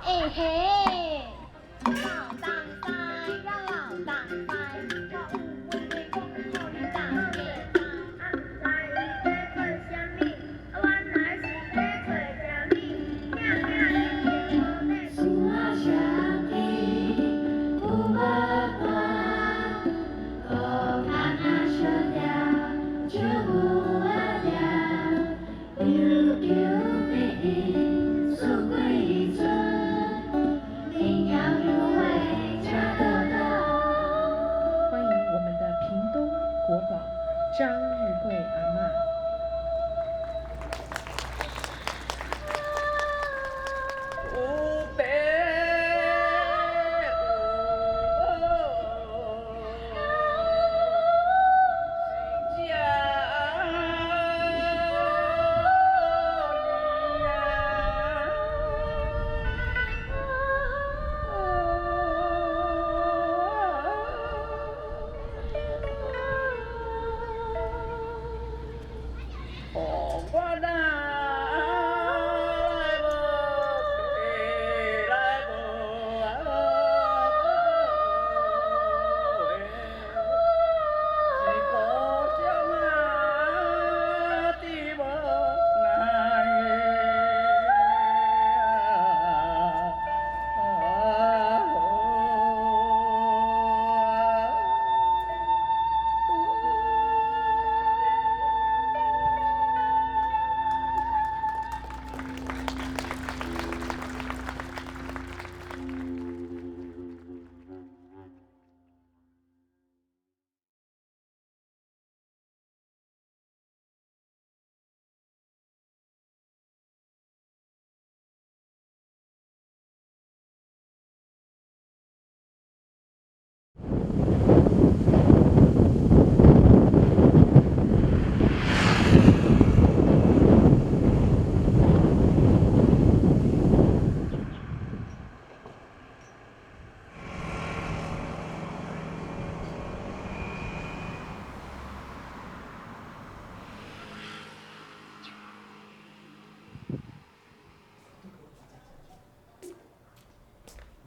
嘿嘿，老当塞呀老当塞，我有问题讲，互你答个答。在伊在做啥物？原来是在找食物，囝囝伊伫内。树仔双起，有无伴？苦干仔烧掉，酒牛仔了，悠悠美，四季春。欢迎我们的屏东国宝张日桂阿嬷。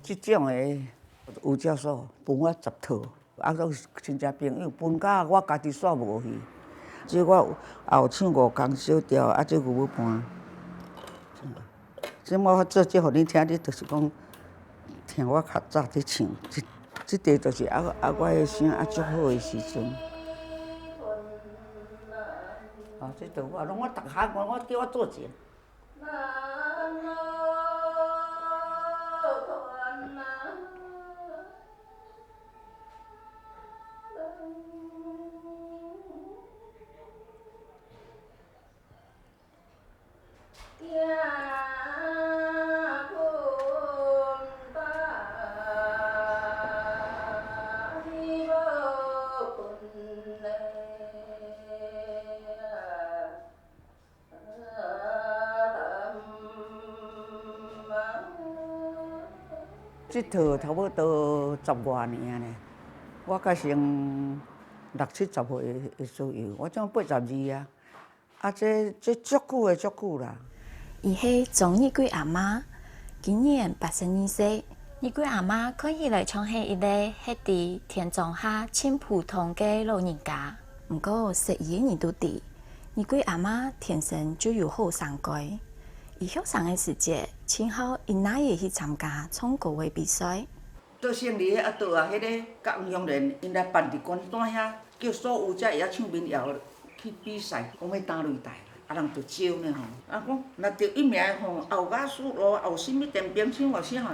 即种的有教授分我10套，啊，都亲戚朋友分甲我家己煞无去。即我也有唱5工小调，啊，即牛尾伴。即我做即互你听，你就是讲听我较早伫唱，即块就是我的声足好的时阵。啊，即条我拢我逐项我叫我做者。即套差不多10外年呢，我才成60、70岁的左右，我种82啊，啊这足久啦。伊是钟日桂阿嬷，今年82岁。日桂阿嬷看起来像是一个喺伫田庄下真普通嘅老人家，不过实伊嘅人都知，日桂阿嬷天生就有好上盖。伊学生嘅时节，正好因奶爷去参加唱歌嘅比赛。倒胜利啊倒啊，迄个甲黄香莲因来办伫关单遐，叫所有遮会晓唱民谣去比赛，讲要打擂台。啊，人就招呢吼，啊讲若着伊名吼，后雅斯咯，后什物电兵唱或啥吼，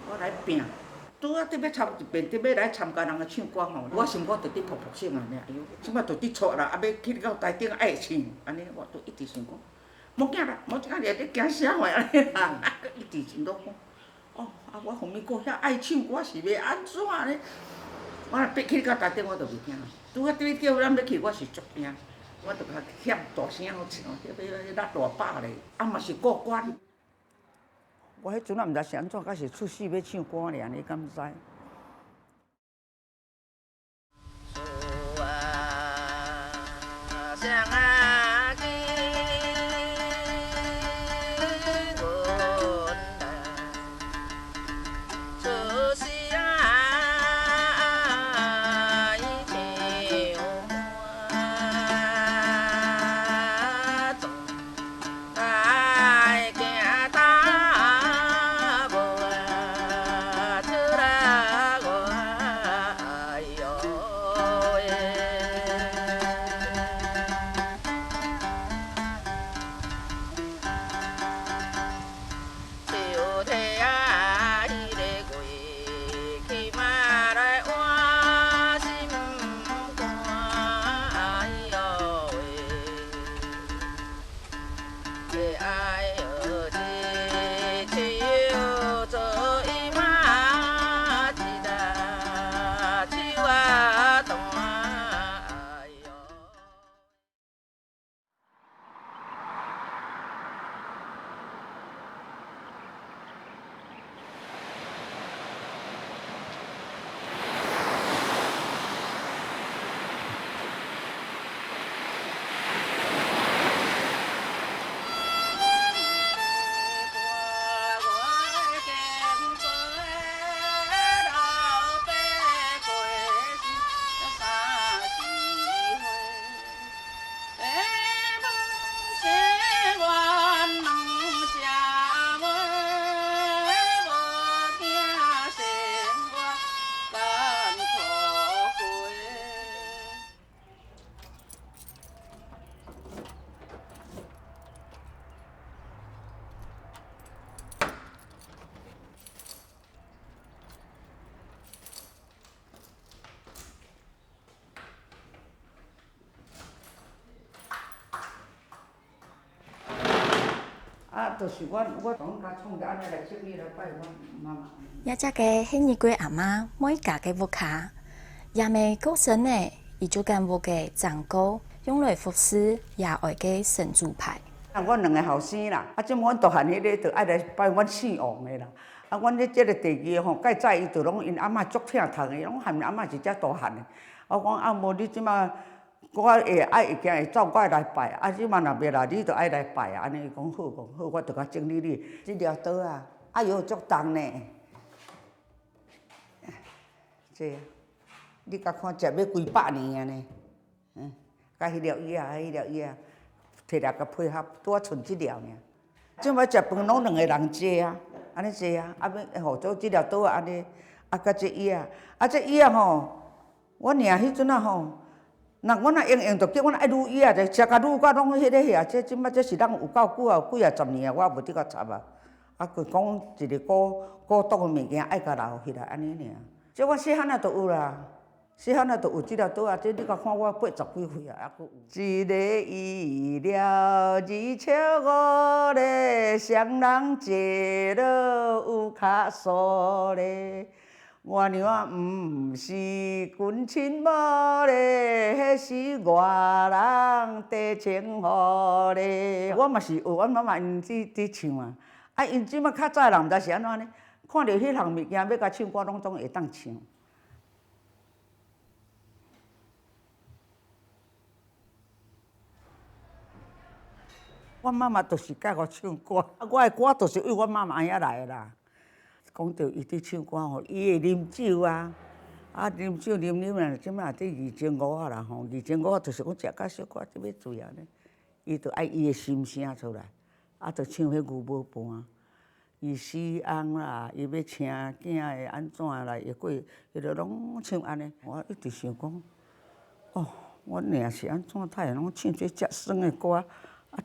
我来拼。拄啊，伫要参一遍，伫要来参加人个唱歌吼，我心肝就伫噗噗声安尼，哎哟，即摆就伫厝啦，啊要去到台顶爱唱，安尼我就一直想讲，无惊啦，无惊咧，你惊啥货安尼啦，一直想到讲，哦，啊我后面搁遐爱唱歌是要安怎呢？我若爬去到台顶，我就袂惊。拄啊，伫叫咱要去，我是足惊。我就甲嫌大声好唱，迄拉大把咧，啊嘛是过关。我迄阵啊，毋知是安怎，甲是出世要唱歌尔，你敢知？啊，就是我从家创个安尼来整理来拜阮妈妈。也只个迄日过阿嬷每家嘅屋卡，也未过生呢，伊就将屋嘅长糕用来服侍也爱嘅神主牌。啊，阮两个后生啦，啊，即阮大汉迄个就爱来拜阮姓王的啦。啊，阮咧即个地二吼，介早伊就拢因阿嬷足疼痛的，拢喊因阿嬷是只大汉的。我讲啊，无你即马。我会爱会惊会走，我会来拜。啊，即马若袂啦，你着爱来拜啊。安尼伊讲好，讲好，我着甲整理你。即条刀啊，哎哟，足重呢。这，你甲看，食要几百年啊呢？甲迄条椅啊，迄条椅啊，摕来甲配合，拄啊剩即条尔。即摆食饭拢两个人坐啊，安尼坐啊，啊要互做即条刀啊，安尼，啊甲这椅啊，啊这椅啊吼，我娘迄阵啊吼。那阮啊用着叫阮爱愈椅啊，就食甲愈到拢迄个遐，这即摆这是咱有够久啊，有几啊十年啊，我无伫甲插啊。啊，佮讲一个古董的物件爱甲留起来安尼尔。这我细汉啊都有啦，细汉啊都有即条刀啊，这你甲看我80几岁啊，还佫有。一个医疗，二笑五咧，双人坐落有卡数咧。我娘啊，毋是君亲某咧，迄是外人地情好咧。我嘛是学阮妈妈因伫唱啊，啊因即摆较早人毋知是安怎呢？看到迄项物件要甲唱歌，拢总会当唱。阮妈妈就是教我唱歌，啊我的歌就是为阮妈妈遐来的啦。讲到伊伫唱歌吼，伊会啉酒啊，啊啉酒啉啊，即摆伫2005啊啦吼，2005就是讲食甲小可就要醉啊呢，伊就爱伊的心声出来，啊就唱迄牛尾伴，伊死翁啦，伊要请囝的安怎啦，会过，伊就拢唱安尼。我一直想讲，哦，我娘是安怎，他会拢唱这遮酸的歌，啊，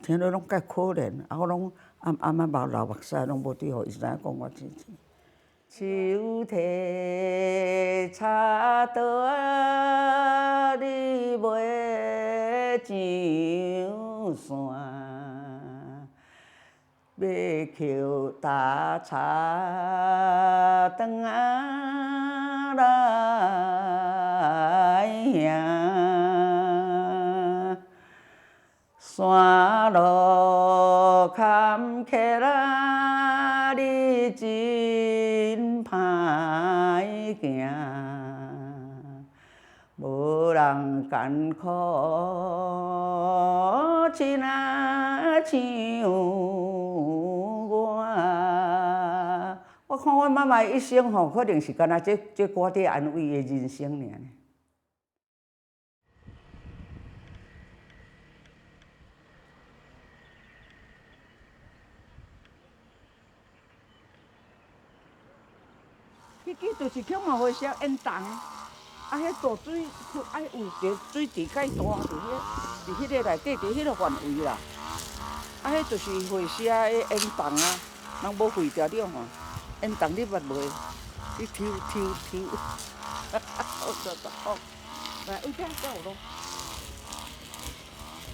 听落拢介可怜，啊，我拢暗仔目流目屎，拢无对，互伊知影讲我真真。手提插刀，你袂上山，要捡大叉转啊来行，山路坎坷啦，你真歹行，无人艰苦亲啊像我。我看我妈妈一生吼，可能是干那这歌在安慰的人生尔。迄支就是庆麻花社演童，啊，迄大水爱有一个水池介大，伫迄个内底，伫迄个范围啦。啊，迄就是花社的演童啊，人无废掉了吼。演童你捌袂？你抽，我做得好。来，有遮有咯。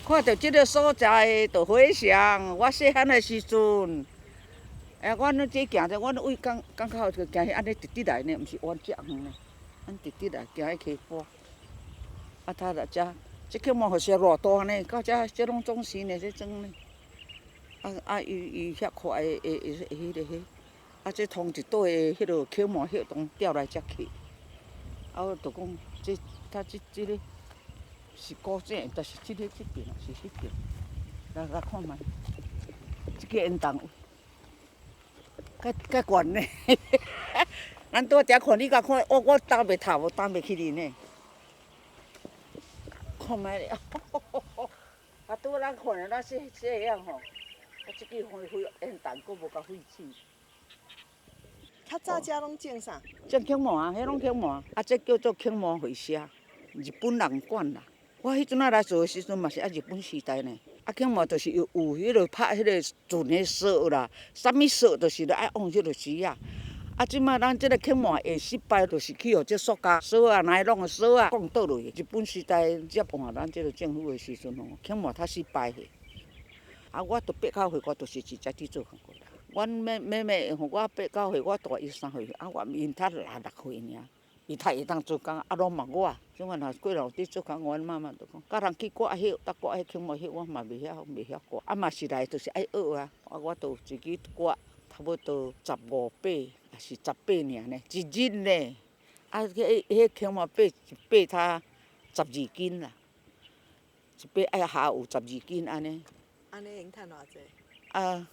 看到即个所在，就回想我细汉的时阵。阮这行者，阮为港口就行安尼直直来呢，毋是弯遮远呢，咱直直来行去溪坡。啊，他来遮，这庆麻花社偌大呢，到这拢总是呢，这装呢。伊遐快的迄个迄，啊，这通一岛的迄落庆麻叶拢调来遮去。啊，我就讲这个是古井，但是这边啊是迄边，来看觅，这个演童。介悬呢，咱拄仔看你甲看，我担袂头，我担袂起你呢。看觅咧，啊，拄咱看的咱这样吼，啊，即个花演童佫无甲废弃。较早遮拢种啥？种庆麻啊，迄拢庆麻，啊，这叫做庆麻花社，日本人管啦。我迄阵仔来做的时阵嘛是日本时代呢。啊，庆麻就是有迄落拍迄个船的锁啦，啥物锁就是爱用迄落丝啊。啊，即摆咱即个庆麻会失败，就是去互这塑胶锁啊、哪拢的锁啊放倒落去。日本时代接换咱即个政府的时阵吼，庆麻较失败去。啊，我到8、9岁，我就是直接去做工过啦。阮妹妹吼，我8、9岁，我大伊3岁，啊，我因才6岁尔。伊才会当做工，啊，拢问我。种啊，若过老伫做工，阮妈妈就讲，甲人去割迄，搭割迄庆麻迄，我嘛袂晓割，啊嘛是来就是爱学啊。啊，我就自己割，差不多15把，也是10把尔呢，一日呢。啊，迄庆麻把一把它12斤啦，一把爱下有12斤安尼。安尼用趁偌济？啊，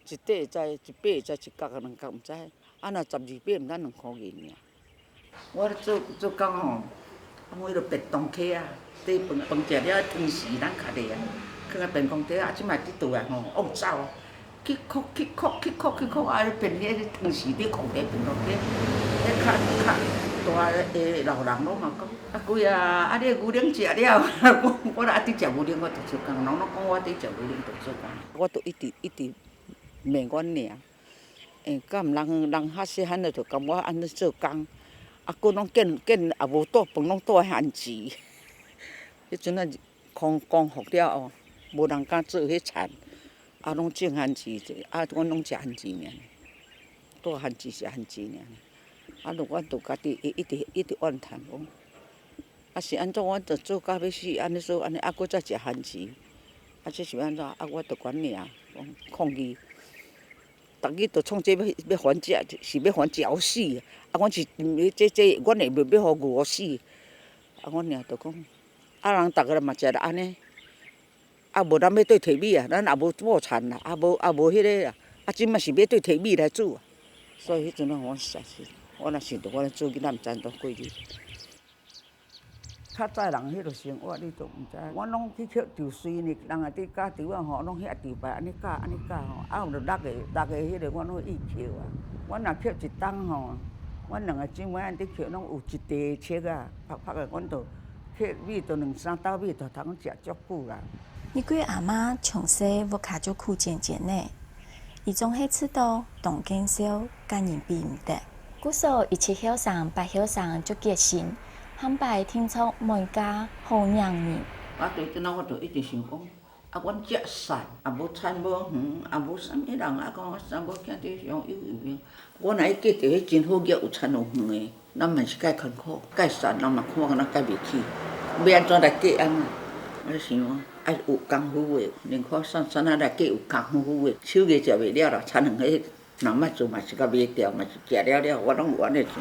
一块会知，一把会知，一角啊2角毋知。啊，若12把毋知2箍银尔。我咧做工吼，啊，我迄落便当客啊，底饭食了汤匙咱家己啊，放啊便当底啊，即摆伫厝啊吼，往走啊，去哭，啊，便迄汤匙伫空底便当底，迄较大个老人拢嘛讲，啊贵啊，啊你牛奶食了，我若伫食牛奶，我就做工，人拢讲我伫食牛奶就做工，我就一直骂阮娘，敢毋人较细汉就共我安尼做工。啊，佫拢见也无带饭，拢带番薯。迄阵仔空服了后，无人敢做迄田，啊，拢种番薯，啊，阮拢食番薯尔，带番薯食番薯尔。啊，阮就家己一直怨叹讲，啊是安怎？阮着做到要死，安尼做安尼，啊，佫再食番薯，啊，这是要安怎？啊，我着管娘讲抗议。逐日着创这要还食，是要还食死。啊，阮是这，阮会要互饿死。啊，阮娘着讲，啊，人逐个嘛食了安尼，啊，无咱要对摕米啊，咱也无补田啦，啊无迄个啦，啊，即嘛是要对摕米来煮啊。所以迄阵仔我实在是，我若想到我做囡仔毋知安怎过日。较早人迄落生活你都毋知，我拢去捡稻穗呢，人也伫夹稻啊吼，拢遐稻牌安尼夹安尼夹吼，啊有着6个迄个我拢意捡啊。我若捡一担吼，阮2个姊妹仔伫捡，拢有一地切啊，拍个，阮就捡米就2、3斗米就通食足久啦。你几阿嬷从细无卡足苦渐渐呢，伊总系知道当见少甲人比毋得。古时一七晓上、8晓上足结心，喊拜听从每家好养人。我对阵我就一直想讲，啊，阮遮散，也无田无园，也无啥物人，啊，讲我三母囝伫上有用。我若去嫁着迄真好业有田有园的，咱嘛是介艰苦，介散，人嘛看敢若介袂起，要安怎来嫁安啊？我想爱有功夫的，宁可散散啊来嫁有功夫的，手艺食袂了啦，田园迄人莫做嘛是甲卖掉，嘛是食了了，我拢有安尼想。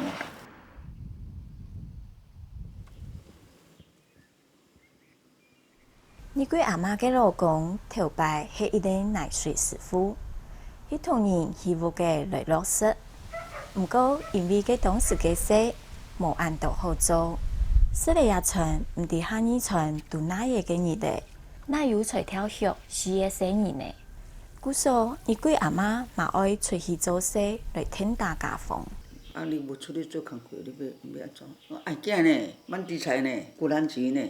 你几阿嬷嘅老公头摆系一个奶水师傅，伊同人希望嘅来落实，毋过因为佢当时嘅事无按道好做，使嚟也村毋伫下二村都哪嘢嘅日地，哪有才跳学事业生意呢？故说你几阿嬷嘛爱出去做事来添大家风。啊，你无出去做工课，你要安怎？我爱囝呢，满地菜呢，古兰钱呢。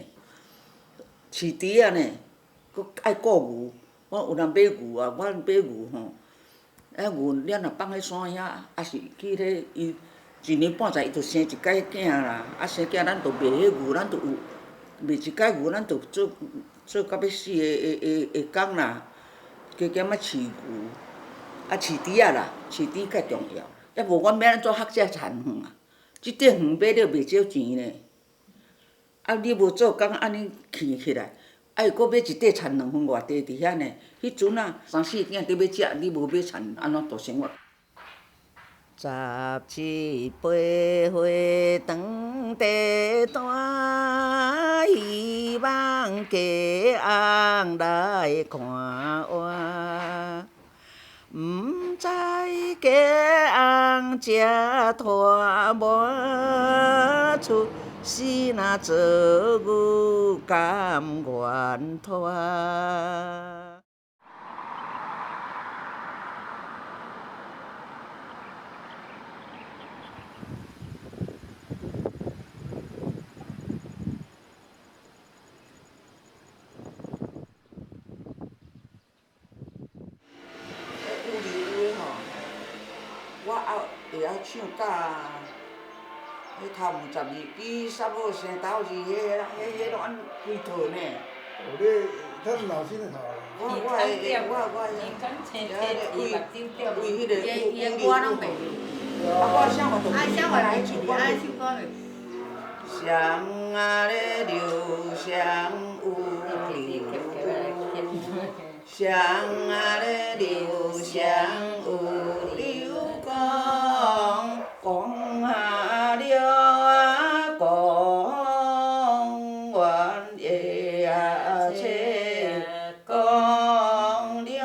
饲猪啊呢，佮爱顾牛。我有人买牛啊，我买牛吼。牛咱若放喺山遐，啊是去咧伊1年半载伊就生一届囝啦。啊生囝咱就卖迄牛，咱就有卖一届牛，咱就做到要死的工啦。加减啊饲牛，啊饲猪啊啦，饲猪较重要。要无阮要安怎学遮田园啊？即块园买了袂少钱呢。啊，你无做工安尼起来，啊，又搁买一块田2分偌地伫遐呢。迄阵啊，3、4囝伫要食，你无买田，安怎度生活？17八岁长地大，希望家翁来看我。毋知家翁食拖磨出。是那做牛甘愿拖。有理有诶吼，我会晓唱甲。迄头毛12支，三母生斗字，迄拢按几套呢？哦，他们老师好。我为迄个歌拢袂。我想我就来唱歌。香啊咧留香有留，香啊咧留香有留讲讲啊了啊讲完夜啊切讲了啊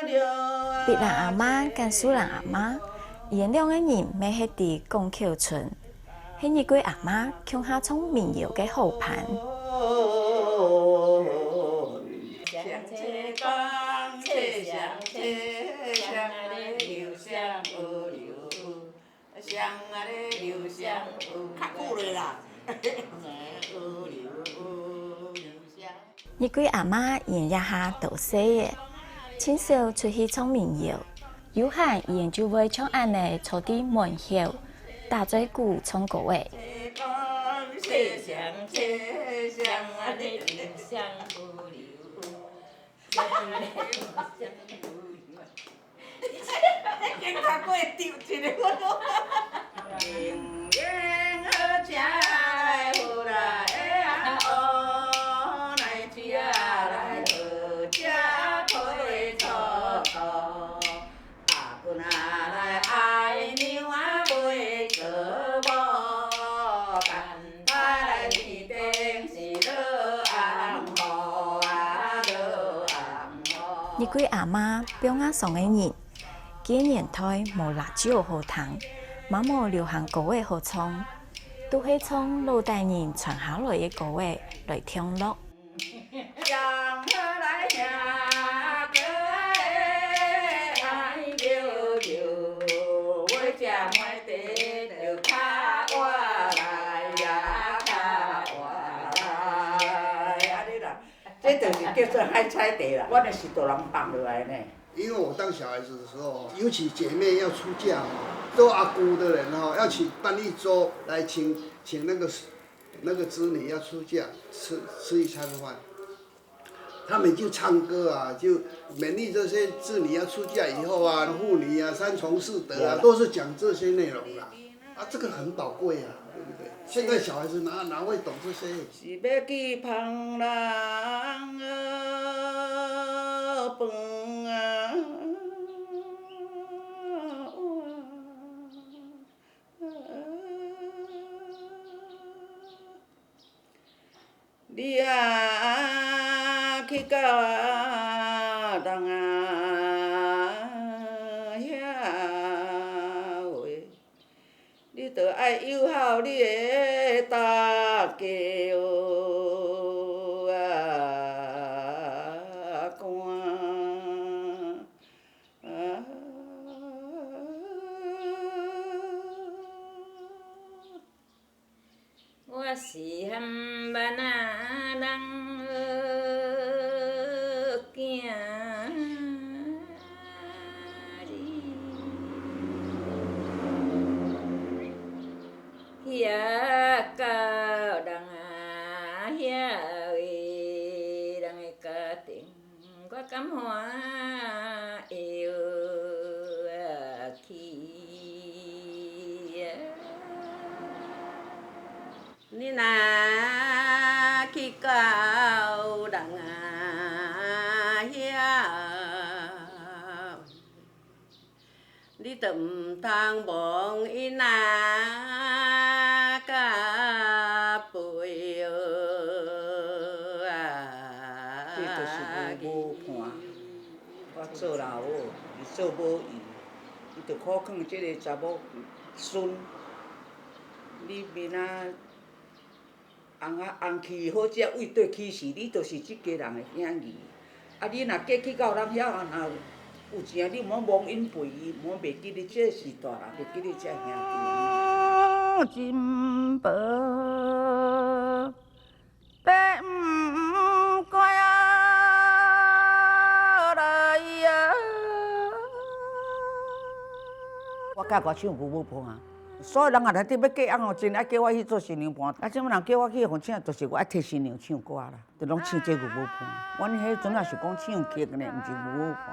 了啊。别人阿妈跟苏人阿妈，伊两个人要喺伫拱桥村。迄日几阿嬷乡下创民谣嘅好盘。日几阿嬷沿一下稻穗嘅，清少出去创民谣，有閒伊就會唱安尼坐啲門口。大嘴鼓唱歌誒。日幾阿媽表亞上嘅人，幾年代無辣椒好彈，冇流行歌嘅好唱。都是从老代人传下来的歌话来听落。向河来呀，可爱溜溜，我家买的就卡我来呀，卡我来，安尼啦，这就是叫做海菜地啦，我那是大人放落来呢。因为我当小孩子的时候，尤其姐妹要出嫁做阿姑的人要请办一桌来请那个子女要出嫁吃一餐饭。他们就唱歌啊，就勉励这些子女要出嫁以后啊，妇女啊，三从四德啊，都是讲这些内容啦。啊，这个很宝贵啊，对不对？现在小孩子哪会懂这些？是要去旁人饭啊，你啊去到人遐话，你着爱友好你的大家官。我是含万啊人囝儿，遐到人啊遐位人的家庭，我敢欢摇去。你若去到人遐，你着毋通忘因甲陪这就是无伴。我做老母，伊做母姨，伊着苦劝即个查某孙，你明仔红气好食，为对起事，你就是即家人的兄弟。啊，你若嫁去到人遐，若有钱，你莫忘因陪伊，莫袂记你，这是大人，袂记你这兄弟。金宝白唔怪来呀！我教我唱牛母伴。所有人啊，内底要嫁翁哦，真爱叫我去做新娘伴。啊，即么人叫我去互请，就是我爱替新娘唱歌啦，就拢唱这牛母伴。阮迄阵也是讲唱曲呢，毋是牛母伴，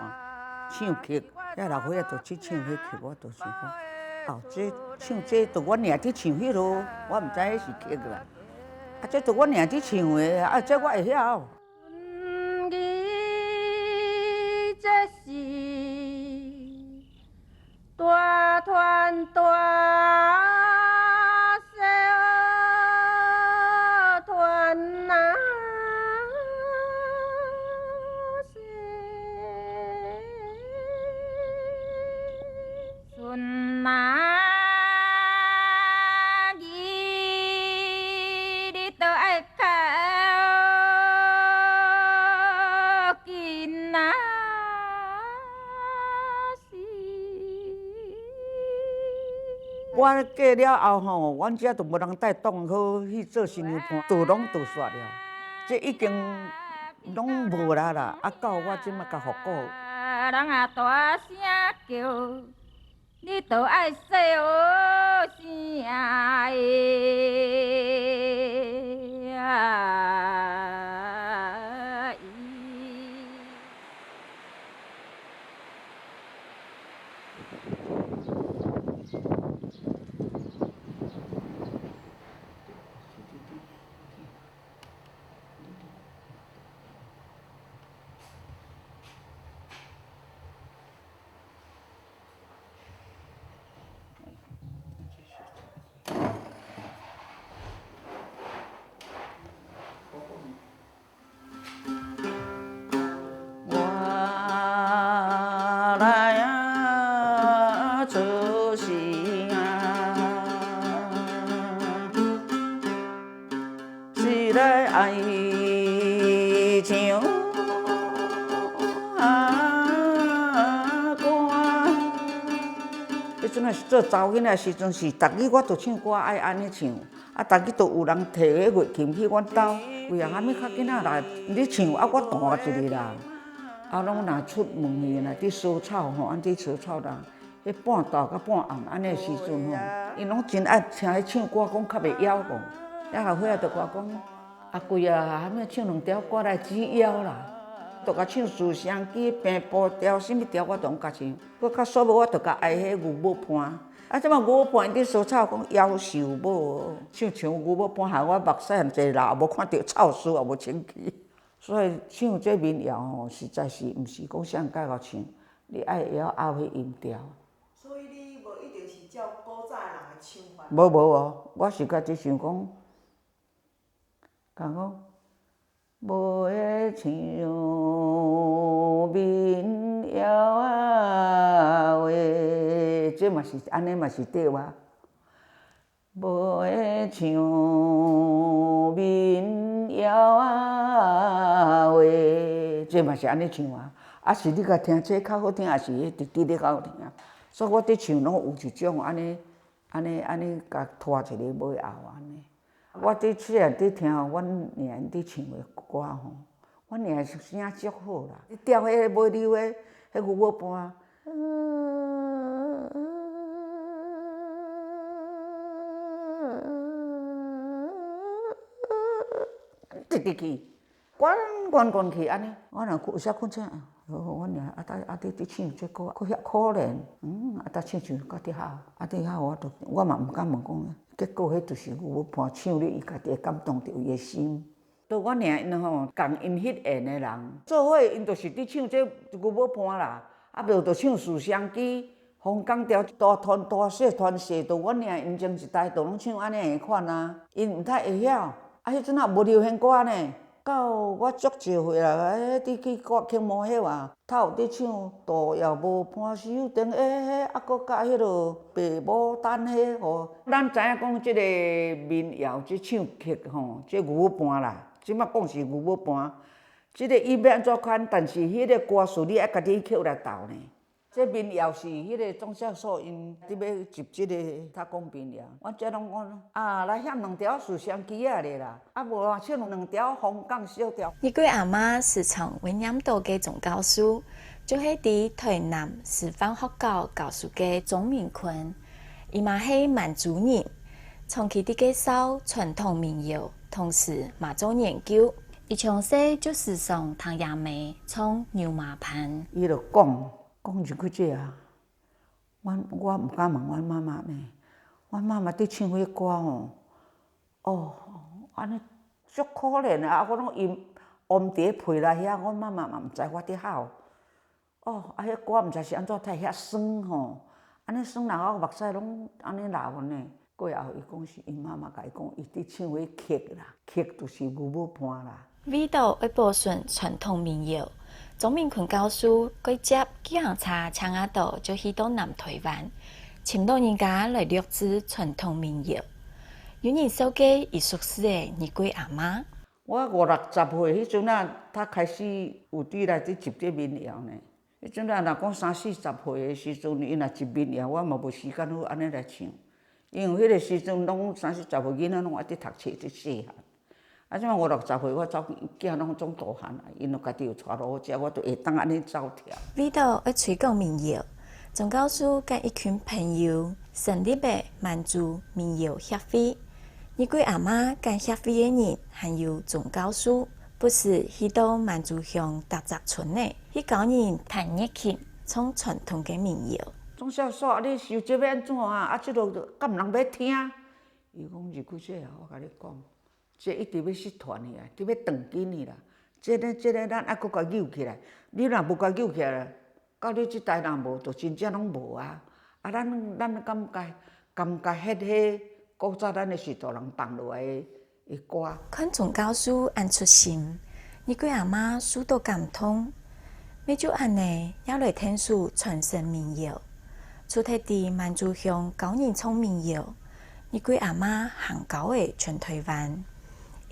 唱曲。遐老伙仔就去唱迄曲，我就是讲，哦，这唱这，就阮娘伫唱迄落，我毋知迄是曲啦。啊，这就阮娘伫唱的，啊，这我会晓。这是大团大小团啊，顺马儿，你都爱靠近啊。我嫁了后吼，阮遮就无人带动好去做新娘伴，都拢都煞了，这已经拢无啦啦。啊，到我即马甲复古。人啊大声叫，你都爱细学声的。来爱唱歌。迄阵啊是做查某囡仔时阵是，逐日我都唱歌爱安尼唱，逐日都有人摕迄乐琴去阮兜，规个暗暝较囡仔来你唱，我弹一个啦。拢若出门去若伫烧草吼，安伫烧草啦，迄半昼到半暗安尼时阵吼，因拢真爱听迄唱歌，讲较袂枵讲。了后尾仔就甲我讲，阿贵啊，下面唱2条歌来止枵啦。就甲唱《思乡记》、《平步调》，什物调我都甲唱。搁较所无我就甲爱迄牛母伴。即马牛母伴因伫烧草讲夭寿无，唱牛母伴害我目屎一个流，无看到草丝也无清气。所以唱这民谣吼，实在是毋是讲啥介好唱，你爱会晓拗迄音调。所以你无一定是照古早人的唱法。无哦，我是家己想讲，讲无会唱民谣啊话，这嘛是安尼嘛是对哇。无会唱民谣啊话，这嘛是安尼唱啊。啊是你甲听这较好听，还是迄直直咧较好听？所以我伫唱拢有一种安尼，甲拖一个尾后安尼。我伫虽然伫听阮娘伫唱的歌吼，阮娘声足好啦。你调迄个尾溜的，迄牛母伴。直直去，滚去安尼。我若有时困醒，我娘伫唱这歌，佫遐可怜，唱到伫好，伫好我嘛毋敢问讲。结果迄就是牛母伴唱了，伊家己会感动着伊的心。到我娘因吼，共因迄缘的人做伙，因就是伫唱这牛母伴啦。无就唱《思乡记》，香港调大细传细，到我娘因前一代都拢唱安尼个款啊。因毋太会晓，迄阵啊无流行歌呢。到我足少岁啦，伫去听魔迄话，他有伫唱《路遥无伴手灯》佫甲迄落《爸母等》吼。咱知影讲即个民谣，即唱曲吼，即牛母伴啦。即摆讲是牛母伴，即个伊要安怎款，但是迄个歌词你爱家己曲来斗呢。这民谣是迄个钟孝肃因伫要集即个他讲民谣，我则拢讲来喊2条《思乡记》啊咧啦，无唱2条香港小调。你贵阿妈是从温阳岛嘅总教书，就是伫台南师范学校教书嘅钟明坤，伊嘛是满族人，长期伫介绍传统民谣，同时嘛做研究。伊从细就时常听爷妹唱牛马盘。伊就讲入去这啊，我毋敢问阮妈妈呢。阮妈妈伫唱迄歌吼，安尼足可怜啊！我拢音伫配来遐，阮妈妈嘛毋知我伫好。迄歌毋知是安怎太遐酸吼，安尼酸人我目屎拢安尼流呢。过后伊讲是因妈妈甲伊讲，伊伫唱迄曲啦，曲就是牛母伴啦。味道会保存传统民谣。钟明坤教书，佢接几行茶抢下岛，就去到南台湾，请老人家来录制传统民谣。有人收记伊熟悉的你贵阿妈。我50、60岁迄阵啊，他开始有伫来伫集这民谣呢。迄阵啊，若讲30、40岁的时阵，伊若集民谣，我嘛无时间好安尼来唱，因为迄个时阵拢30、40岁囡仔拢爱伫读册伫细汉。即马50、60岁，我走囝拢总大汉啊，因都家己有娶老好食，我就会当安尼走跳。味道要推广民谣，钟教书跟一群朋友成立的满族民谣协会。你贵阿妈跟协会的人还有钟教书，不是去到满族乡达泽村的，去教人弹乐器，唱传统的民谣。钟孝肃，你收这要安怎啊？即落敢毋人要听？伊讲入去这啊，我甲你讲。这一直要失传去啊，直要断紧去啦。这个咱还佫甲扭起来。你若无甲扭起来，到你即代人无，就真正拢无啊。咱敢甲迄古早咱的许多人放落来的歌。看钟教书按出心，你贵阿妈书都感通。每就安尼，要来听书传承民谣，出体伫满族乡教人唱民谣。你贵阿妈行教的全台湾。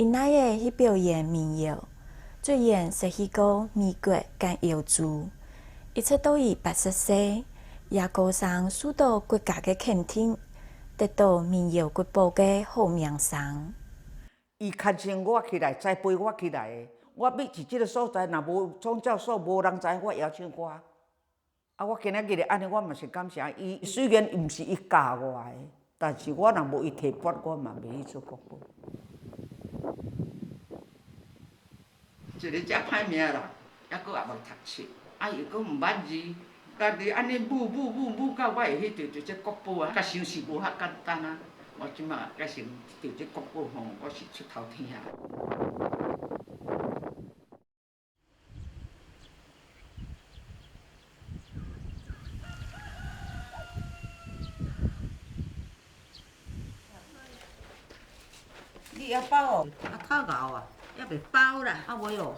因那个去表演民谣，最演是去过美国跟澳洲，一直到伊80岁，也过上许多国家的肯定，得到民谣国宝的好名声。伊牵牵我起来，栽培我起来的。我要伫即个所在，若无创教所，无人知我摇唱歌。啊，我今仔日安尼，我嘛是感谢伊。虽然毋是伊教我的，但是我若无伊提拔，我嘛袂去做国宝。一个遮歹命啦，还佫也无读册，啊又佫毋捌字，家己安尼舞到我会去着这国宝啊，甲想是无遐简单啊。我即马改成着这国宝吼，我是出头天啊。你要包哦，啊烤熬啊，还袂包啦，啊袂哦。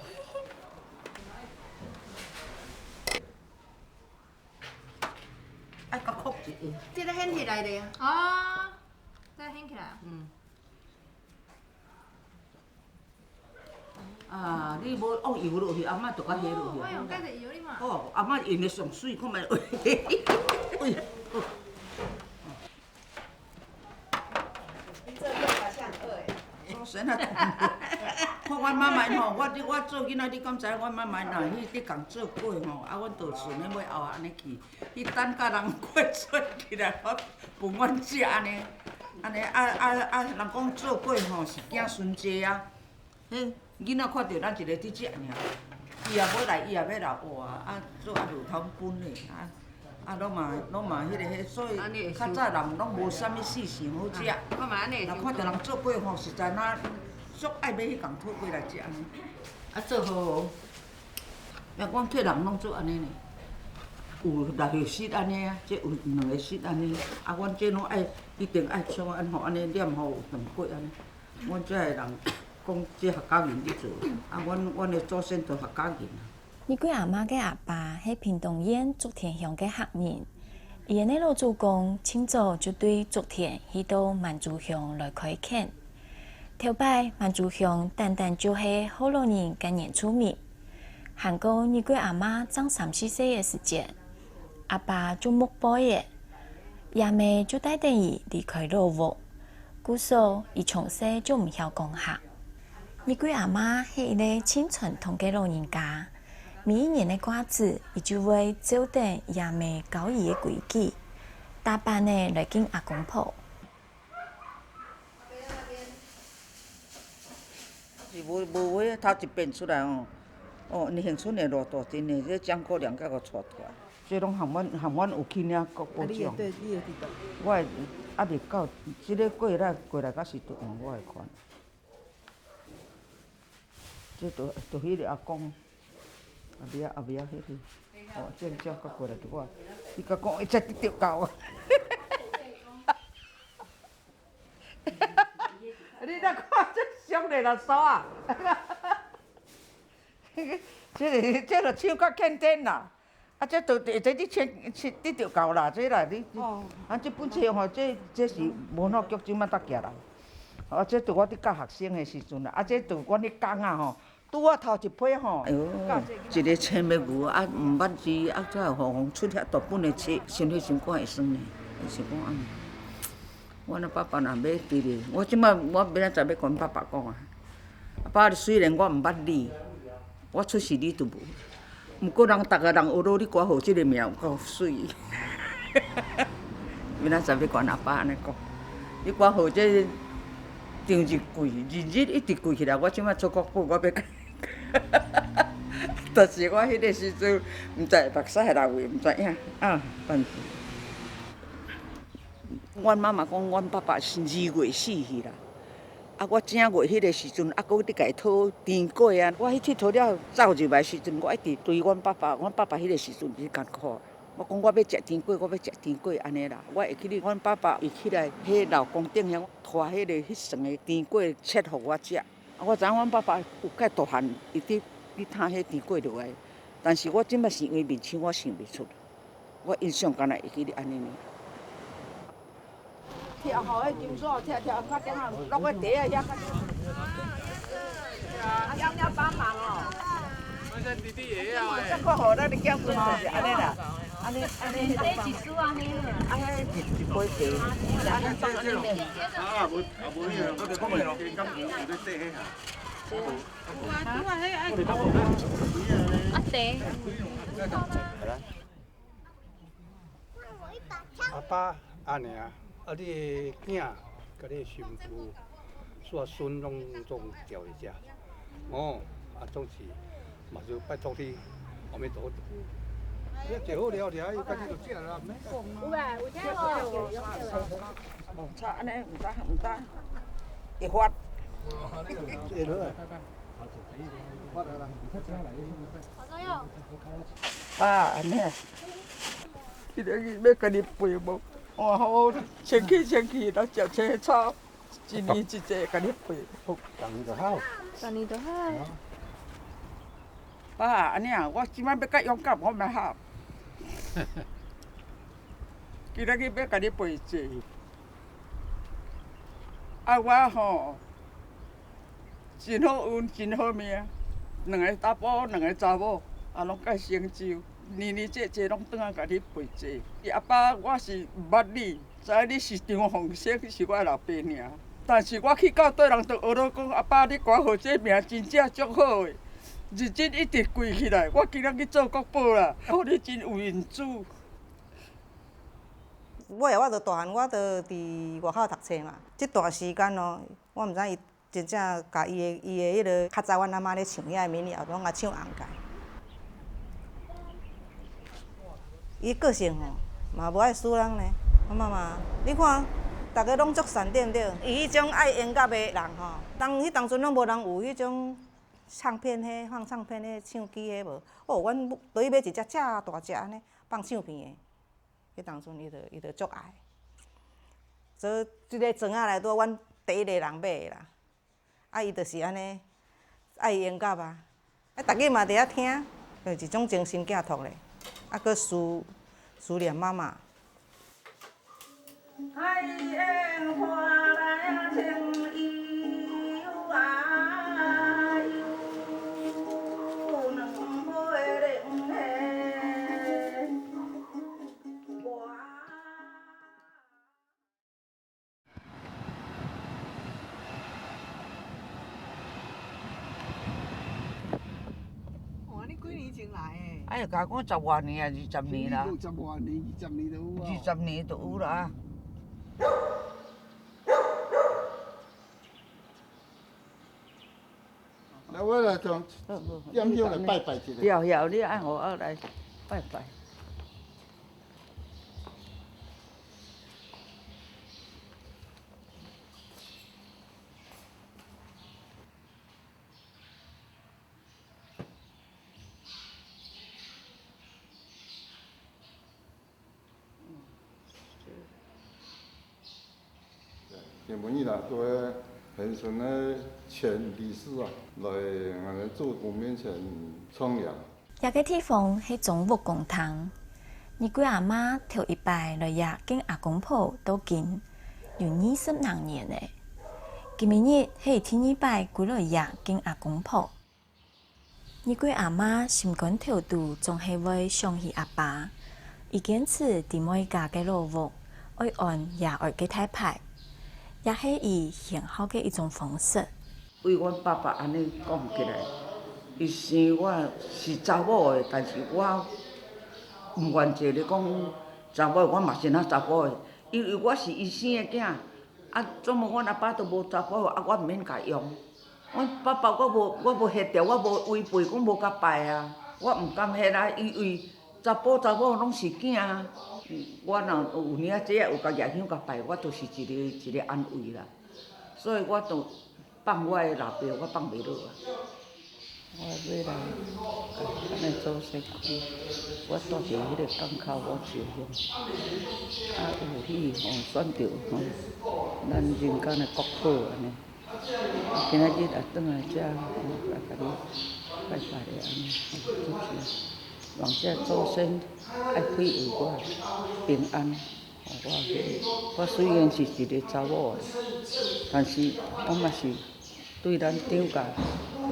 爱甲扣一下，这个掀起来的啊。哦，再掀起来。啊，你无放油落去，阿嬷就甲下落去。我用加点油哩嘛。哦，阿嬷用的上水，看卖。喂。你这用法像二哎。做神啊！看阮妈妈吼，我做囡仔，你敢知？阮妈妈若迄伫共做粿吼，啊，阮就顺咧尾后安尼去，伊等甲人粿出起来，我分阮食安尼，人讲做粿吼是子孙济啊，迄囡仔看到咱一个伫食尔，伊也要来，伊也要来学啊，做啊就通分嘞啊，拢嘛迄所以较早人拢无啥物事情好食。我嘛安尼。若看到人做粿吼，实在足爱要迄共讨粿来食安尼，啊做好哦。若阮客人拢做安尼呢，有6个室安尼啊，这有2个室安尼，啊，阮这拢爱一定爱像安吼安尼念吼有长粿安尼。阮遮个人讲这客家人伫做，啊，阮的祖先都客家人啊。你贵阿妈嘅阿爸係屏東縣竹田鄉嘅客人，伊嘅老祖公清早就對竹田去到萬族鄉來開墾。頭擺萬族鄉單單就係好多人跟原住民，行過你貴阿媽長3-4歲嘅時節，阿爸就木背嘅，爺妹就帶定伊離開老屋，故所伊從細就唔曉講客。你貴阿媽係一個親傳統嘅老人家。每一年的瓜子，伊就會照定爺妹教伊的規矩，打扮的來見阿公婆。是無話頭一變出來哦，哦，你鄉村的偌大陣的，這張姑娘甲我帶出來，這攏含阮有去領國寶獎。对，你会知道。我会还袂到，即个过来到时阵我会看。这就迄个阿公。后壁迄个，哦，这个才过来对我，伊甲讲，伊才得着到啊！你若看这上来啦沙啊！这就唱较欠天啦，啊，这你得着到啦，这啦你，啊，这本册吼，这是文化局即摆搭起来，啊，这着我伫教学生的时阵啦，啊，这着阮咧讲啊吼。拄啊头一批吼，哎呦，一个青面牛啊，毋捌字，啊，才有互出遐大本的册，先迄先看会算呢，是讲安尼。阮的爸爸若要伫咧，我即摆我明仔载要甲阮爸爸讲啊，爸，虽然我毋捌你，我出世你都无，毋过人逐个人学到你歌号即个名有够水。明仔载要甲阮阿爸安尼讲，你歌号这张日贵，日一直贵起来，我即摆做国宝，我要。但是我迄个时阵，毋知目屎流位，毋知影啊。但是，阮妈妈讲，阮爸爸是2月死去啦。啊，我正月迄个时阵，啊，搁伫家讨甜粿啊。我去佚佗了，走入来时阵，我一直对阮爸爸迄个时阵是艰苦。我讲我要食甜粿，我要食甜粿安尼啦。我会记得阮爸爸伊起来，迄老公顶遐拖迄个迄层的甜粿切互我食。我知影阮爸爸有介大汉，伊伫摊迄甜粿落来，但是我即摆想伊面相，我想袂出。我印象敢若会记得安尼呢。跳好迄金锁，跳到顶啊，落个地啊，遐。要不要帮忙哦？弟弟也要哎。这个好，咱你叫滚就是安尼啦。安尼，这几束啊，那个。啊，迄一杯茶，啊，你放安尼面。啊，无迄个，我哋讲个咯，今有咧说迄下。啊，对。阿爸阿娘，啊你的囝，甲你的媳妇，所孙拢总调一下，哦，啊总是嘛就拜托你，阿弥陀佛。你坐好了，伊家己就食啦，免讲啊。有啊，有听无？无差安尼，唔得，会发。会落来。爸，安尼，伊个要甲你陪无？哇，好前去，咱食青草，一年一节甲你陪。当年就好。当年就好。爸，安尼啊，我即摆要较勇敢，我咪合。今仔日要甲你陪坐。啊，我吼真好运，真好命，两个查甫，两个查某，啊，拢介成就，年节拢转啊甲你陪坐。阿爸，我是毋捌你，知影你是张凤生，是我老爸尔。但是我去到对人就学到讲，阿爸你管好这名真正足好的，日子一直贵起来。我今仔去做国宝啦，好你真有缘主。我就大汉，我就伫外口读册嘛。即段时间哦，我毋知伊真正甲伊的迄个较早阮阿妈咧唱遐民谣，拢甲唱红解。伊个性吼嘛无爱输人呢，我妈妈，你看，大家拢足善对毋对？伊迄种爱音乐的人吼，当阵拢无人有迄种唱片放唱片唱机无。哦，阮倒去买一只遮大只安尼放唱片的。迄当阵伊就足爱，所以即个庄仔内底，阮第一个人买的啦。啊，伊就是安尼爱音乐啊，啊，逐个嘛伫遐听，就是一种精神寄托咧。啊，搁思念妈妈。爱烟花来情意悠啊悠，两杯冷的。哇，你几年前来的？哎呀，甲我10外年啊，20年啦10外年、20年都有啊。 20年就有啦。来，我来从点香来拜拜一下。要，你按我来拜拜。建文义啦，各位恒顺的前理事啊，来俺们祖公面前冲凉。遐个地方是中木公堂，你贵阿妈头一摆来遐跟阿公婆都近，有20多年的。今明日是第二摆过来遐跟阿公婆。你贵阿妈心肝头度总是为想起阿爸，伊坚持伫每家嘅路物爱按遐爱嘅太牌。也是伊很好的一种方式。为阮爸爸安尼讲起来，伊生我是查某的，但是我毋愿做咧讲查某，我嘛是那查甫的，因为我是伊生的囝，啊，怎么阮阿爸都无查甫，啊，我毋免甲用。阮爸爸我无ฮ็着，我无违背，我无甲拜啊，我毋甘ฮ็啊，因为查甫拢是囝啊。我若有领这有甲业香甲拜，我就是一个安慰啦。所以我就放我的老爸，我放袂落啊。我要来安尼做西区，我住伫迄个港口我烧香，啊有喜选着咱人间的国宝安尼。今仔日也转来遮，来甲你拜拜的安尼，就是望这祖先爱庇佑我平安，我虽然是一个查某的，但是我嘛是对咱长甲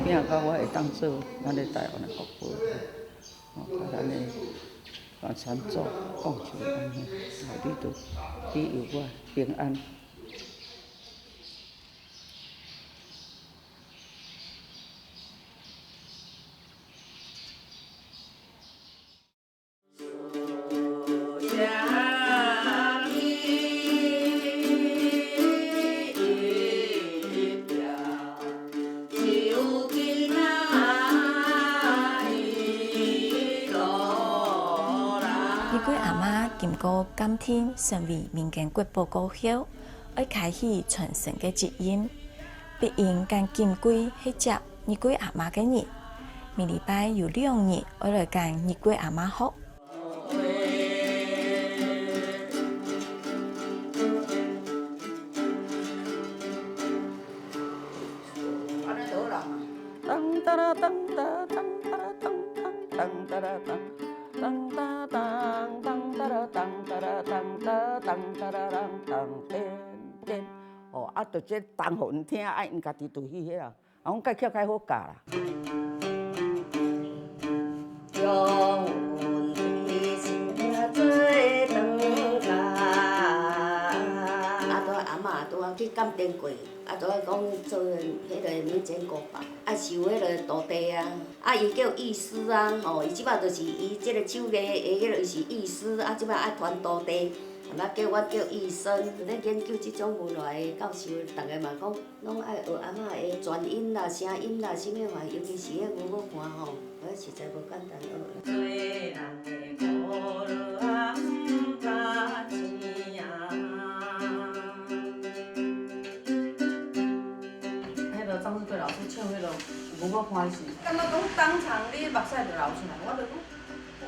拼到我会当做咱的台湾的国宝，甲咱的田祖讲出安尼，你着庇佑我平安。你鬼阿嬷经过监听，成为民间国宝歌后，要开始传承嘅基因。必因干金龟去接你鬼阿嬷嘅日，每礼拜有2日我来干你鬼阿嬷学。当哒啦当哒当哒啦当当哒啦当。当哒当当哒啦当哒啦当哒当哒啦当当颠颠，哦，啊，着这当互因听，啊，因家己就去迄啦，啊，阮介较好教啦。将阮的心做长甲，啊，拄阿嬷拄啊去鉴定过，啊，拄啊讲做迄个民间国宝，啊，收迄个土地啊，啊，伊叫义师啊，吼，伊即摆就是伊即个手艺的迄个是义师，啊，即摆爱传土地，啊，叫我叫义生，咧研究即种文化的教授，逐个嘛讲，拢爱学阿嬷的传音啦、声音啦，啥物嘛，尤其是迄牛肉盘吼，迄实在无简单学。做人的苦劳啊，毋值钱啊。迄个张志贵老师唱迄个牛肉盘时，感觉讲当场你目屎就流出来，我就讲，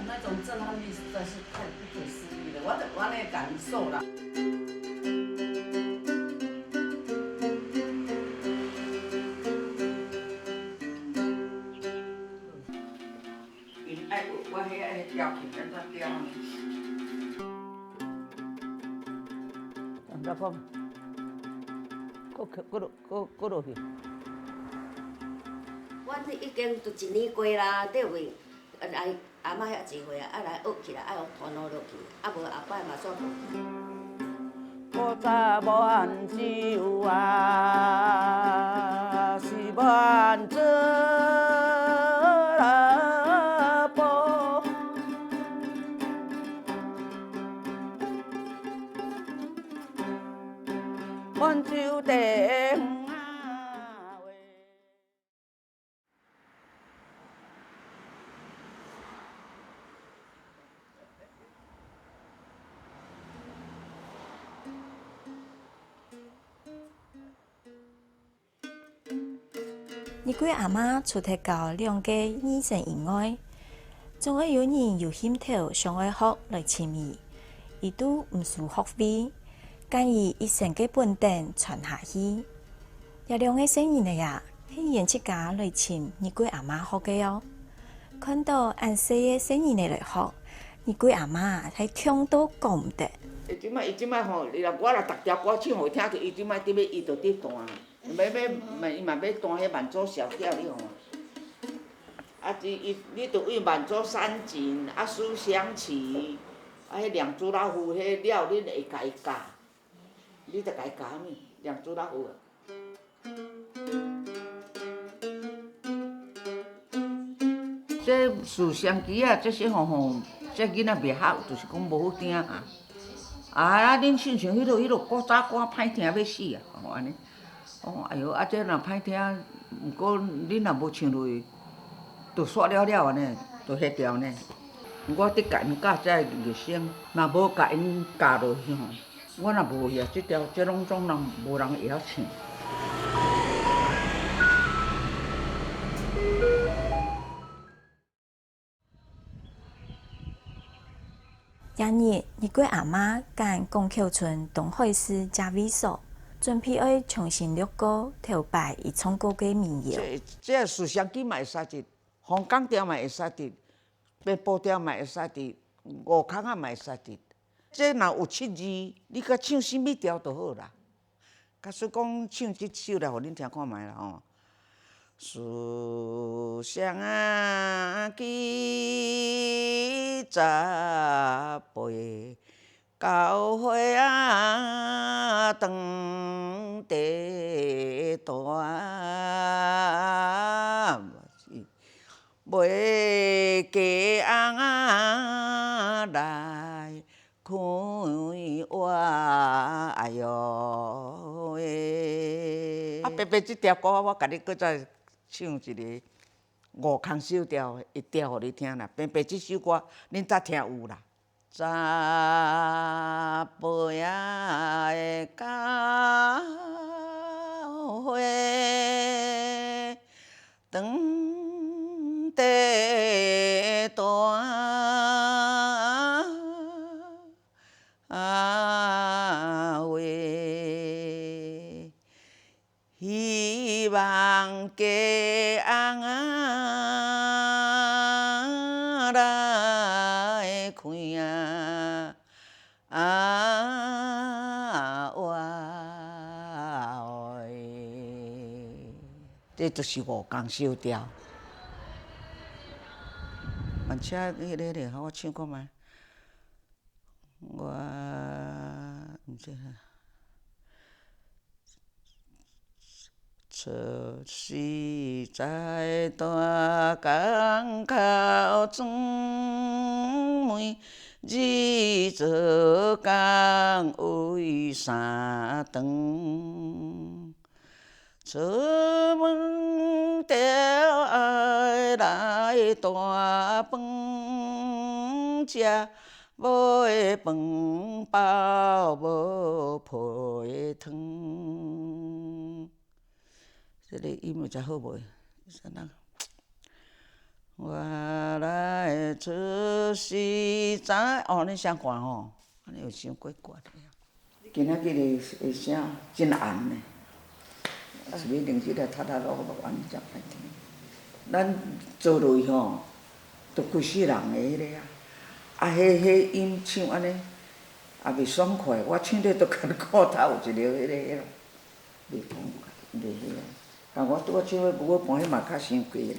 那种震撼力实在是太不可思议了，我就安尼感受啦。因爱学我迄个调琴安怎调呢？安怎讲？搁落去。我已经都1年过啦，对位，来阿嬷遐一岁啊，爱来学起来，爱学传学落去，啊无后摆嘛煞古早无酒啊，是无做拉布。温酒茶。你鬼阿嬷出题到2家医生以外，总会有人有兴头想爱学来参与，伊都毋输学费，建议医生嘅本店传下去。有2个生意嚟呀，去演出家来请你鬼阿嬷学嘅哦。看到按细嘅生意嚟学，你鬼阿嬷喺听都讲唔得。伊即摆吼，我若逐条歌唱互伊听去，伊即摆伫要伊就伫弹。伊嘛要弹迄万州小调，你看啊，你着为万州三景啊，书香旗啊，迄两只老虎迄了，恁会家己教，你着家己教物？两只老虎啊。这书香旗啊，这些吼，这囡仔袂晓，就是讲无好听啊。啊，恁唱迄落古早歌歹听要死啊，吼安尼。哦，哎哟，啊，这若歹听，毋过恁若无唱落去，就煞了安尼，就迄条呢。我得甲因教这热声，若无甲因教落去吼，我若无晓这条，这拢总人无人会晓唱。翌日，你鬼阿嬷跟拱桥村东海市嘉味所。准备要重新录歌，头摆伊唱歌嘅民谣。这书香旗嘛会使得，香港调嘛会使得，北部调嘛会使得，五空啊嘛会使得。这若有7字，你甲唱什么调就好啦。假使讲唱这首来，互恁听看觅啦吼。思乡记十八。交花长地大，袂家翁来开我，哎哟喂！啊，白白这条歌我甲你搁再唱一个五空小调的，一调互你听啦。白白这首歌恁早听有啦。十八的交花长地大，希望家翁来开我喂，这就是五工小调。慢车迄个咧，我唱看觅。我毋知哈。出世在大港口，装门日做工为三顿，出门就爱来大饭食，无饭饱无皮汤。这个音有才好袂？啥人？我来出世在哦，恁谁歌吼？安尼有唱过歌的。今仔日的声真暗呢，是要令即个塌塌落落安尼才歹听。咱做落去吼，都规世人的迄个啊，啊迄音唱安尼也袂爽快。我唱咧都甲你骨头有一条迄个，袂讲袂迄个。啊！我拄仔唱迄无伴，迄嘛较伤过咧。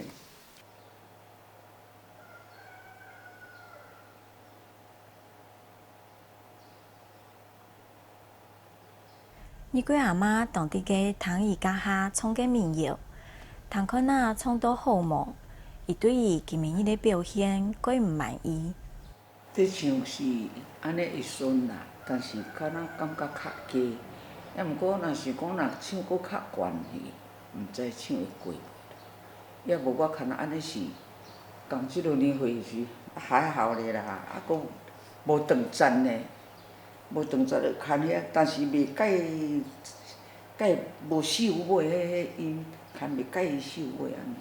你个阿妈当地个唐伊家下创个民谣，唐可那创到好无？伊对伊今暝迄个表现过毋满意。这唱是安尼会顺啦，但是敢若感觉较低。也毋过，若是讲若唱搁较悬去。毋知唱会过，也无我看安尼是，讲即落年岁是还好咧啦，啊，讲无长赞呢，无长赞就看遐，但是袂介无秀尾迄音，看袂介秀尾安尼。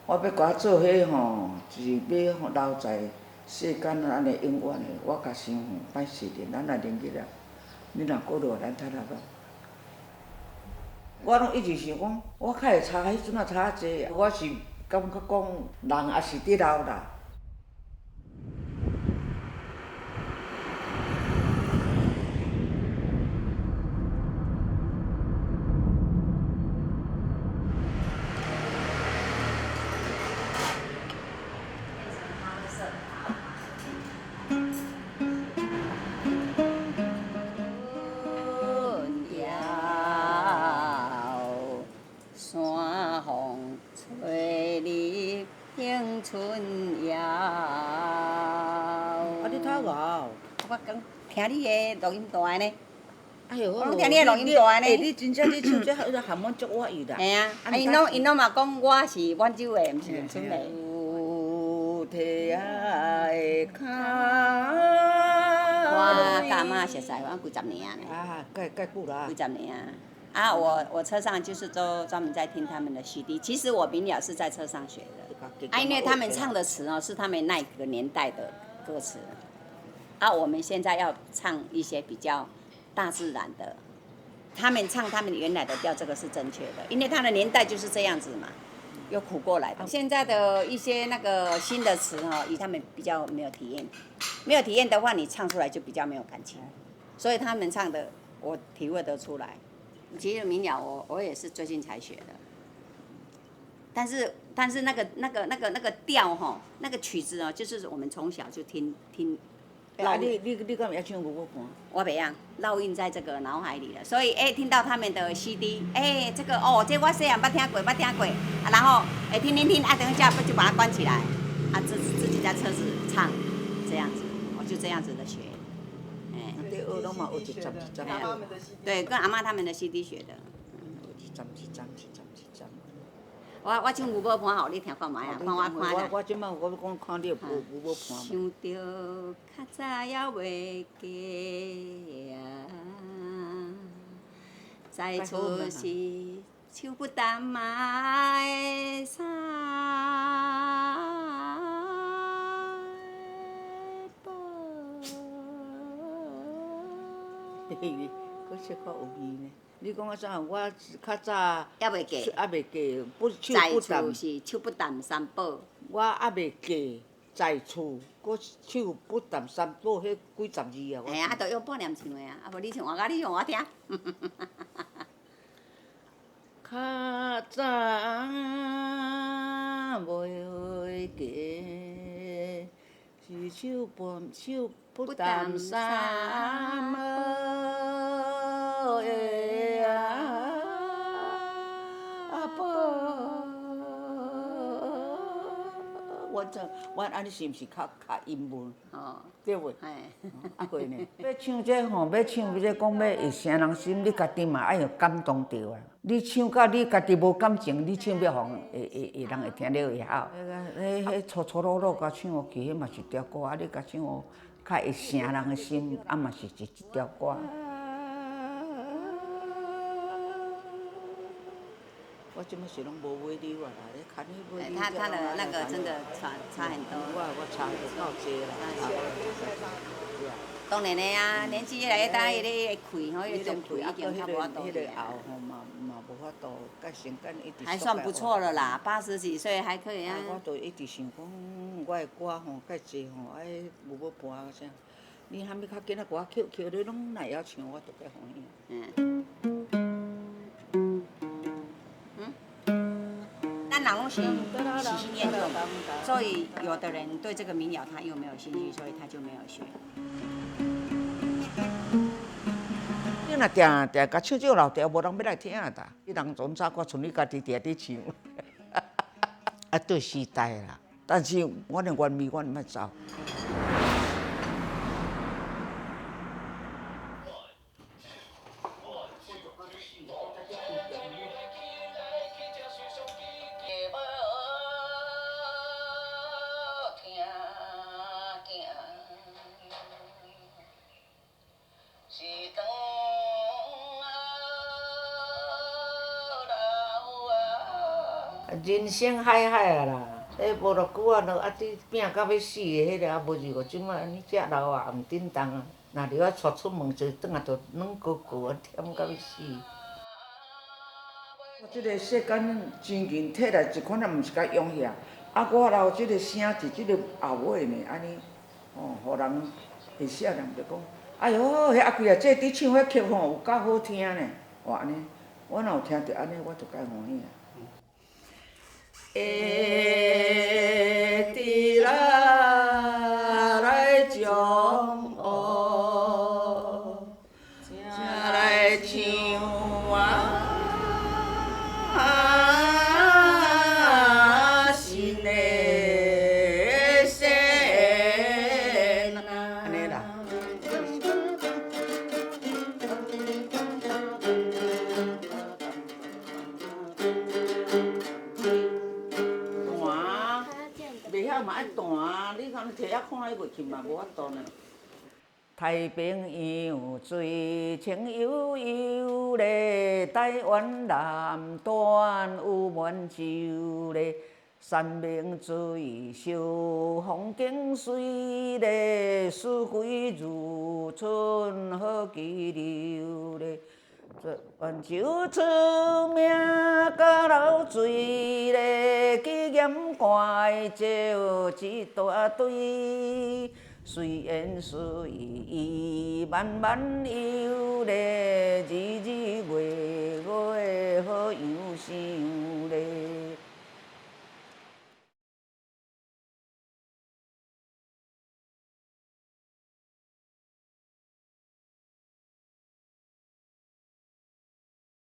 我要甲做迄吼，就是要留在世间安尼永远的。我甲想歹势咧，咱若年纪了，你若过落咱睇下吧。我拢一直想讲，我较会差迄阵仔差济，我是感觉讲人也是伫老啦。听你的录音带呢？哎哟，我拢听你的录音带呢。你真正你唱这含阮足我意啦。嘿啊，因拢嘛讲我是沅州的，毋是永春的。有体的脚。我甲阿妈熟识，我几十年呢。啊，介久啦。几十年啊！啊，我车上就是都专门在听他们的 CD。其实我民谣是在车上学的，啊，因为他们唱的词哦是他们那个年代的歌词。啊，我们现在要唱一些比较大自然的，他们唱他们原来的调，这个是正确的，因为他的年代就是这样子嘛，又苦过来的。现在的一些那个新的词哈，以他们比较没有体验，没有体验的话，你唱出来就比较没有感情，所以他们唱的我体会得出来。其实民谣我也是最近才学的，但是那个调吼，那个曲子哦，就是我们从小就听。你敢会晓唱五五盘？我袂样，烙印在这个脑海里了。所以听到他们的 CD， 这个这我细汉捌听过，然后听，等一下就把它关起来，自己在车子唱，这样子，我就这样子的学。对，学拢嘛学一针。对，跟阿嬷他们的 CD 学的。一针。我唱牛宝盘，你听看卖啊，看我看。我即摆我讲看你有牛宝盘。想着较早还袂嫁啊，再出是手不淡买衫。搁说较有味呢。你讲啥？我较早还袂嫁，不手不淡是手不淡三宝。我还袂嫁，在厝，搁手不淡三宝，迄几十字啊！啊，都用半念唱的啊，无你唱我甲你唱我听。较早袂嫁，是手不淡三宝的我安尼是毋是较英文？对袂？会呢。要唱这吼，要唱这讲要会声人心，你家己嘛爱有感动着啊。你唱到你家己无感情，你唱要互人会听了会晓。迄粗粗鲁鲁甲唱落去，迄嘛是一条歌啊。你甲唱哦，较会声人的心，嘛是一条歌。我即摆是拢无买溜啊啦，你看你买溜。他的那个真的差很多。我差够济啦。当然的啊，年纪越来越大，伊咧开吼，伊种开已经差不多迄个后吼嘛无法度，甲身干一直。还算不错了啦，80几岁还可以啊。我就一直想讲，我的歌吼介济吼，爱有要伴啊啥。你还没较紧啊，歌扣你拢会晓唱，我都介欢喜。咱人拢是喜新厌旧，所以有的人对这个民谣他又没有兴趣，所以他就没有学。你若定甲唱这个老调，无人要来听啊！你人总早歌，剩你家己定伫唱，啊对时代啦。但是我的原味，我毋爱走。人生海海啊啦，迄无偌久啊，你拼到要死的迄个啊无入，即摆安尼遮老啊毋振动啊，若着啊带出门就转啊着软高高啊，忝到要死。我即个世间真紧摕来一款也毋是甲用遐，啊我留即个声是即个后尾呢，安尼，互人会写人就讲，哎哟，迄阿贵啊，这伫唱迄曲吼有够好听呢，安尼，我若有听着安尼，我就介欢喜啊。下地来将我请来唱心的声，安尼啦。袂晓嘛爱弹，你讲摕遐看伊袂去嘛，无法度呢。太平洋水清悠悠咧，台湾南端有满洲咧，山明水秀，风景水咧，四季如春好溪流咧。泉州出名甲流水咧，纪念馆招一大堆，随缘随意慢慢游咧，日日月